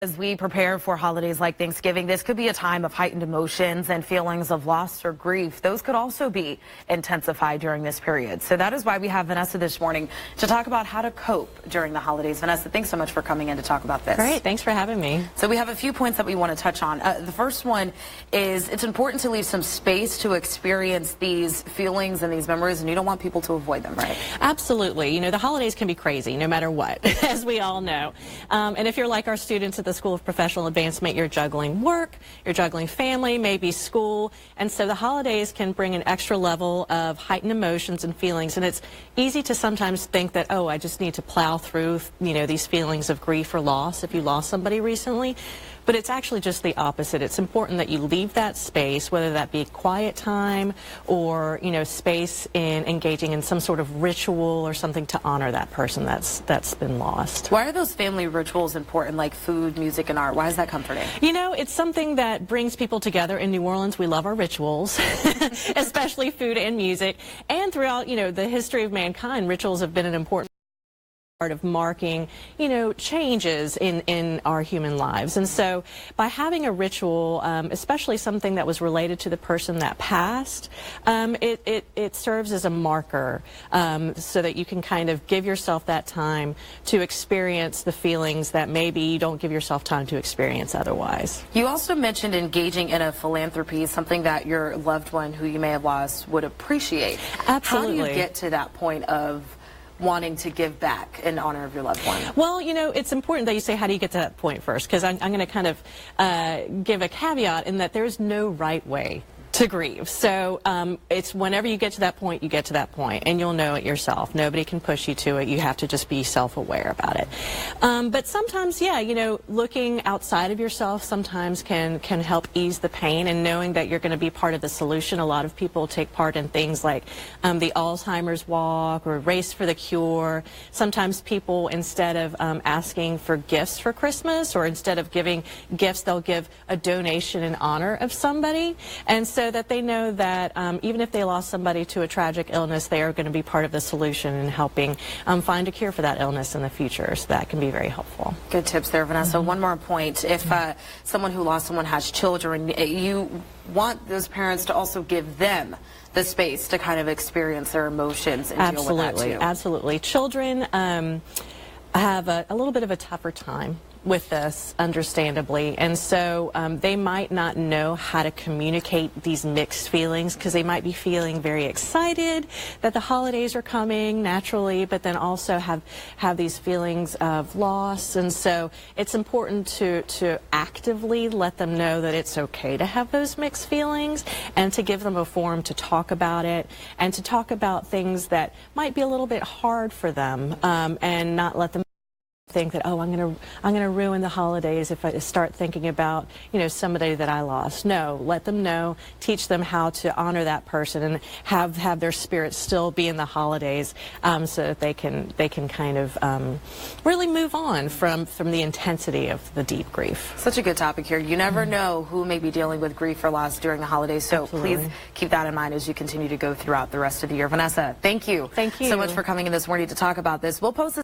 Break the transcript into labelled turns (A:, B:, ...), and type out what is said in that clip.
A: As we prepare for holidays like Thanksgiving, this could be a time of heightened emotions and feelings of loss or grief. Those could also be intensified during this period. So that is why we have Vanessa this morning to talk about how to cope during the holidays. Vanessa, thanks so much for coming in to talk about this.
B: Great, thanks for having me.
A: So we have a few points that we want to touch on. The first one is it's important to leave some space to experience these feelings and these memories, and you don't want people to avoid them, right?
B: Absolutely. You know, the holidays can be crazy no matter what, as we all know. And if you're like our students at the School of Professional Advancement, you're juggling work, you're juggling family, maybe school, and so the holidays can bring an extra level of heightened emotions and feelings, and it's easy to sometimes think that, oh, I just need to plow through, you know, these feelings of grief or loss if you lost somebody recently. But it's actually just the opposite. It's important that you leave that space, whether that be quiet time or, you know, space in engaging in some sort of ritual or something to honor that person that's been lost.
A: Why are those family rituals important, like food, music, and art? Why is that comforting?
B: You know, it's something that brings people together. In New Orleans, we love our rituals, especially food and music. And throughout, you know, the history of mankind, rituals have been an important part of marking, you know, changes in our human lives. And so by having a ritual, especially something that was related to the person that passed, it serves as a marker so that you can kind of give yourself that time to experience the feelings that maybe you don't give yourself time to experience otherwise.
A: You also mentioned engaging in a philanthropy, something that your loved one who you may have lost would appreciate.
B: Absolutely.
A: How do you get to that point of wanting to give back in honor of your loved one?
B: Well, you know, it's important that you say, how do you get to that point first? Because I'm going to kind of give a caveat in that there's no right way to grieve. So it's whenever you get to that point, you get to that point, and you'll know it yourself. Nobody can push you to it. You have to just be self-aware about it. But sometimes, yeah, you know, looking outside of yourself sometimes can help ease the pain, and knowing that you're going to be part of the solution. A lot of people take part in things like the Alzheimer's Walk or Race for the Cure. Sometimes people, instead of asking for gifts for Christmas, or instead of giving gifts, they'll give a donation in honor of somebody. And so that they know that even if they lost somebody to a tragic illness, they are going to be part of the solution in helping find a cure for that illness in the future. So that can be very helpful.
A: Good tips there, Vanessa. One more point. If someone who lost someone has children, you want those parents to also give them the space to kind of experience their emotions and deal with that too.
B: Absolutely. Children have a little bit of a tougher time with this, understandably, and so they might not know how to communicate these mixed feelings, because they might be feeling very excited that the holidays are coming naturally, but then also have these feelings of loss. And so it's important to actively let them know that it's okay to have those mixed feelings, and to give them a forum to talk about it, and to talk about things that might be a little bit hard for them, and not let them think that, oh, I'm gonna ruin the holidays if I start thinking about, you know, somebody that I lost. No, let them know, teach them how to honor that person, and have their spirit still be in the holidays, so that they can kind of really move on from the intensity of the deep grief.
A: Such a good topic here. You never know who may be dealing with grief or loss during the holidays, so please keep that in mind as you continue to go throughout the rest of the year. Vanessa, thank you.
B: Thank you
A: so much for coming in this morning to talk about this. We'll post this